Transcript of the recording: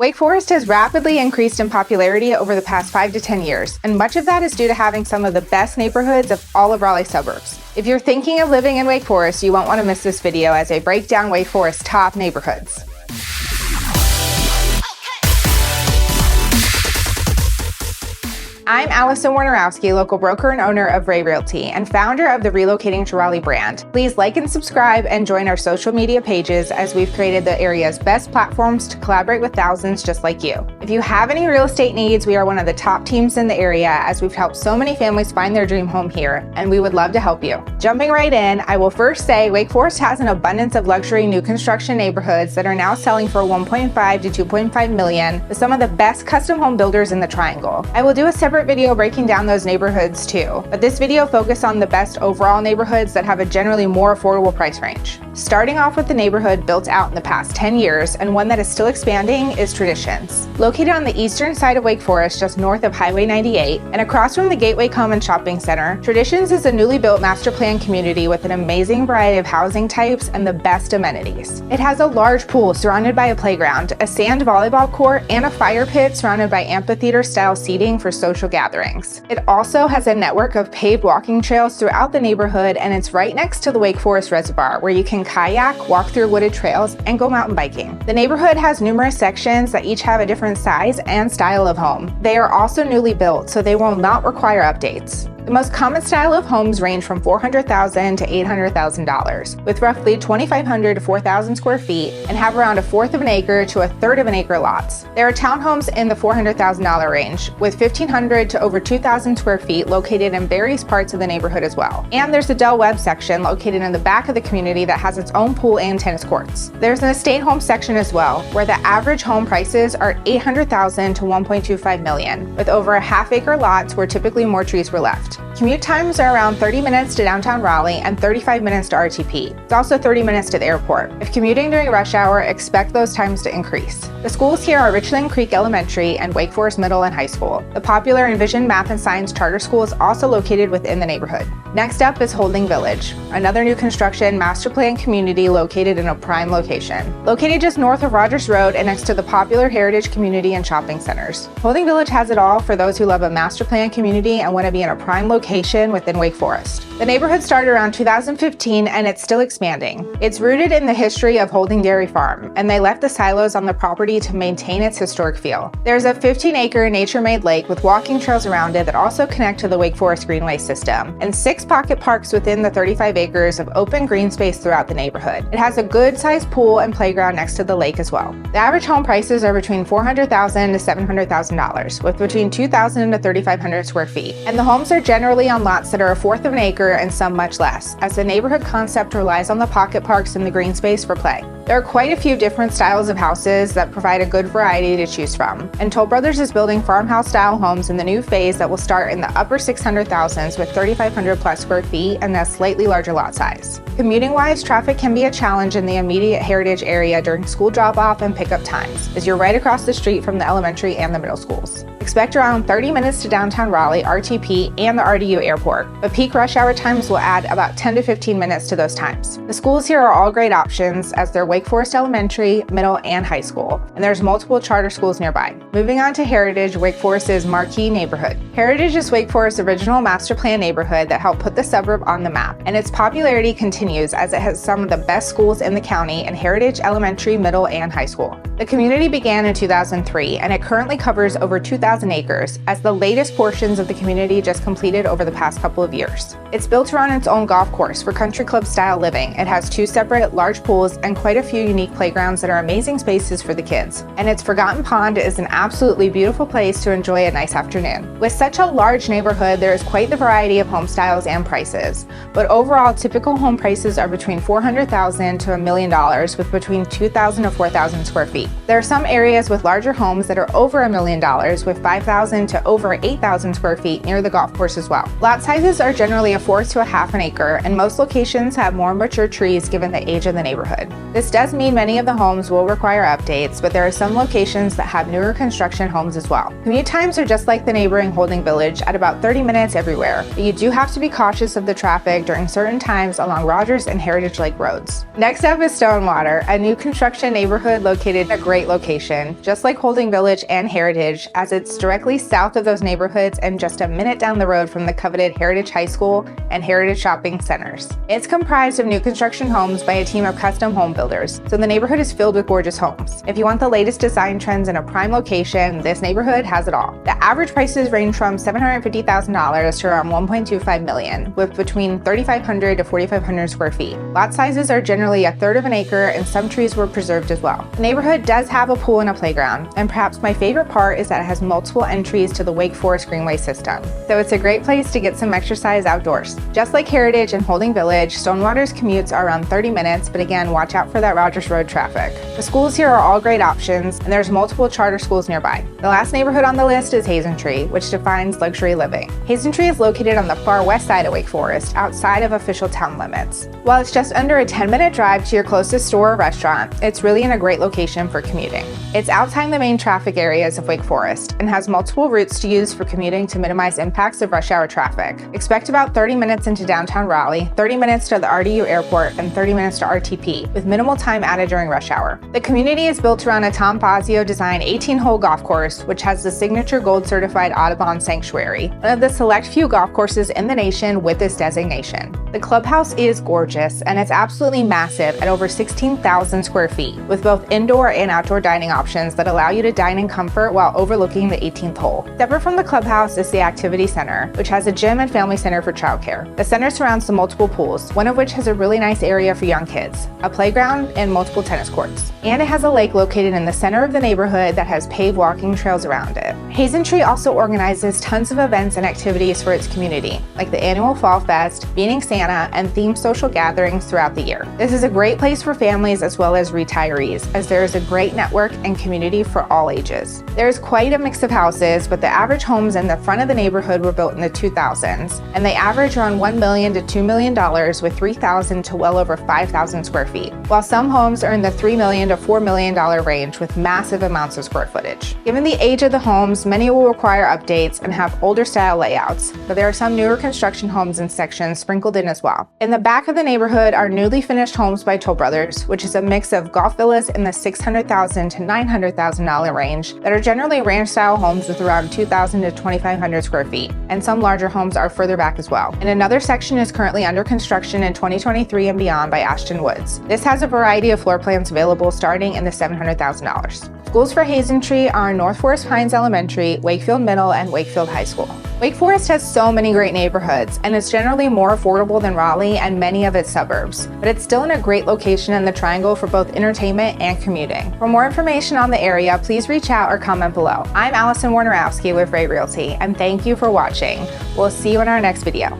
Wake Forest has rapidly increased in popularity over the past 5 to 10 years, and much of that is due to having some of the best neighborhoods of all of Raleigh suburbs. If you're thinking of living in Wake Forest, you won't want to miss this video as I break down Wake Forest's top neighborhoods. I'm Allison Warnerowski, local broker and owner of Ray Realty and founder of the Relocating to Raleigh brand. Please like and subscribe and join our social media pages as we've created the area's best platforms to collaborate with thousands just like you. If you have any real estate needs, we are one of the top teams in the area as we've helped so many families find their dream home here, and we would love to help you. Jumping right in, I will first say Wake Forest has an abundance of luxury new construction neighborhoods that are now selling for $1.5 to $2.5 million with some of the best custom home builders in the Triangle. I will do a separate video breaking down those neighborhoods too, but this video focuses on the best overall neighborhoods that have a generally more affordable price range. Starting off with the neighborhood built out in the past 10 years and one that is still expanding is Traditions. Located on the eastern side of Wake Forest, just north of Highway 98 and across from the Gateway Common Shopping Center, Traditions is a newly built master plan community with an amazing variety of housing types and the best amenities. It has a large pool surrounded by a playground, a sand volleyball court, and a fire pit surrounded by amphitheater-style seating for social gatherings. It also has a network of paved walking trails throughout the neighborhood, and it's right next to the Wake Forest Reservoir where you can kayak, walk through wooded trails, and go mountain biking. The neighborhood has numerous sections that each have a different size and style of home. They are also newly built, so they will not require updates. The most common style of homes range from $400,000 to $800,000, with roughly 2,500 to 4,000 square feet and have around a fourth of an acre to a third of an acre lots. There are townhomes in the $400,000 range, with 1,500 to over 2,000 square feet located in various parts of the neighborhood as well. And there's a Del Webb section located in the back of the community that has its own pool and tennis courts. There's an estate home section as well, where the average home prices are $800,000 to $1.25 million, with over a half-acre lots where typically more trees were left. Commute times are around 30 minutes to downtown Raleigh and 35 minutes to RTP. It's also 30 minutes to the airport. If commuting during rush hour, expect those times to increase. The schools here are Richland Creek Elementary and Wake Forest Middle and High School. The popular Envision Math and Science charter school is also located within the neighborhood. Next up is Holding Village, another new construction master plan community located in a prime location. Located just north of Rogers Road and next to the popular Heritage Community and Shopping Centers. Holding Village has it all for those who love a master plan community and want to be in a prime location within Wake Forest. The neighborhood started around 2015 and it's still expanding. It's rooted in the history of Holding Dairy Farm, and they left the silos on the property to maintain its historic feel. There's a 15-acre nature-made lake with walking trails around it that also connect to the Wake Forest Greenway system, and 6 pocket parks within the 35 acres of open green space throughout the neighborhood. It has a good-sized pool and playground next to the lake as well. The average home prices are between $400,000 to $700,000, with between 2,000 to 3,500 square feet, and the homes are generally on lots that are a fourth of an acre and some much less, as the neighborhood concept relies on the pocket parks and the green space for play. There are quite a few different styles of houses that provide a good variety to choose from, and Toll Brothers is building farmhouse-style homes in the new phase that will start in the upper 600,000s with 3,500 plus square feet and a slightly larger lot size. Commuting-wise, traffic can be a challenge in the immediate Heritage area during school drop-off and pickup times, as you're right across the street from the elementary and the middle schools. Expect around 30 minutes to downtown Raleigh, RTP, and the RDU airport, but peak rush hour times will add about 10 to 15 minutes to those times. The schools here are all great options as they're Wake Forest Elementary, Middle, and High School, and there's multiple charter schools nearby. Moving on to Heritage, Wake Forest's marquee neighborhood. Heritage is Wake Forest's original master plan neighborhood that helped put the suburb on the map, and its popularity continues as it has some of the best schools in the county in Heritage Elementary, Middle, and High School. The community began in 2003, and it currently covers over 2,000 acres, as the latest portions of the community just completed over the past couple of years. It's built around its own golf course for country club style living. It has 2 separate large pools and quite a few unique playgrounds that are amazing spaces for the kids. And its Forgotten Pond is an absolutely beautiful place to enjoy a nice afternoon. With such a large neighborhood, there is quite the variety of home styles and prices, but overall typical home prices are between $400,000 to $1 million with between 2,000 to 4,000 square feet. There are some areas with larger homes that are over $1 million with 5,000 to over 8,000 square feet near the golf course as well. Lot sizes are generally a fourth to a half an acre, and most locations have more mature trees given the age of the neighborhood. This does mean many of the homes will require updates, but there are some locations that have newer construction homes as well. Commute times are just like the neighboring Holding Village at about 30 minutes everywhere, but you do have to be cautious of the traffic during certain times along Rogers and Heritage Lake roads. Next up is Stonewater, a new construction neighborhood located in a great location, just like Holding Village and Heritage, as it's directly south of those neighborhoods and just a minute down the road from the coveted Heritage High School and Heritage Shopping Centers. It's comprised of new construction homes by a team of custom home builders, so the neighborhood is filled with gorgeous homes. If you want the latest design trends in a prime location, this neighborhood has it all. The average prices range from $750,000 to around $1.25 million, with between 3,500 to 4,500 square feet. Lot sizes are generally a third of an acre, and some trees were preserved as well. The neighborhood does have a pool and a playground, and perhaps my favorite part is that it has multiple entries to the Wake Forest Greenway system, so it's a great place to get some exercise outdoors. Just like Heritage and Holding Village, Stonewater's commutes are around 30 minutes, but again, watch out for that Rogers Road traffic. The schools here are all great options, and there's multiple charter schools nearby. The last neighborhood on the list is Hazen Tree, which defines luxury living. Hazen Tree is located on the far west side of Wake Forest, outside of official town limits. While it's just under a 10-minute drive to your closest store or restaurant, it's really in a great location for commuting. It's outside the main traffic areas of Wake Forest and has multiple routes to use for commuting to minimize impacts of rush hour traffic. Expect about 30 minutes into downtown Raleigh, 30 minutes to the RDU airport, and 30 minutes to RTP, with minimal time added during rush hour. The community is built around a Tom Fazio-designed 18-hole golf course, which has the signature gold-certified Audubon Sanctuary, one of the select few golf courses in the nation with this designation. The clubhouse is gorgeous, and it's absolutely massive at over 16,000 square feet, with both indoor and outdoor dining options that allow you to dine in comfort while overlooking the 18th hole. Separate from the clubhouse is the activity center, which has a gym and family center for childcare. The center surrounds the multiple pools, one of which has a really nice area for young kids, a playground, and multiple tennis courts. And it has a lake located in the center of the neighborhood that has paved walking trails around it. Hazen Tree also organizes tons of events and activities for its community, like the annual Fall Fest, Beaning Santa, and themed social gatherings throughout the year. This is a great place for families as well as retirees, as there is a great network and community for all ages. There is quite a mix of houses, but the average homes in the front of the neighborhood were built in the 2000s, and they average around $1 million to $2 million with 3,000 to well over 5,000 square feet, while some homes are in the $3 million to $4 million range with massive amounts of square footage. Given the age of the homes, many will require updates and have older style layouts, but there are some newer construction homes and sections sprinkled in as well. In the back of the neighborhood are newly finished homes by Toll Brothers, which is a mix of golf villas in the $600,000 to $900,000 range that are generally ranch style homes with around 2,000 to 2,500 square feet, and some larger homes are further back as well. And another section is currently under construction in 2023 and beyond by Ashton Woods. This has a variety of floor plans available starting in the $700,000. Schools for Hazen Tree are North Forest Pines Elementary, Wakefield Middle, and Wakefield High School. Wake Forest has so many great neighborhoods, and it's generally more affordable than Raleigh and many of its suburbs, but it's still in a great location in the Triangle for both entertainment and commuting. For more information on the area, please reach out or comment below. I'm Allison Warnerowski with Ray Realty, and thank you for watching. We'll see you in our next video.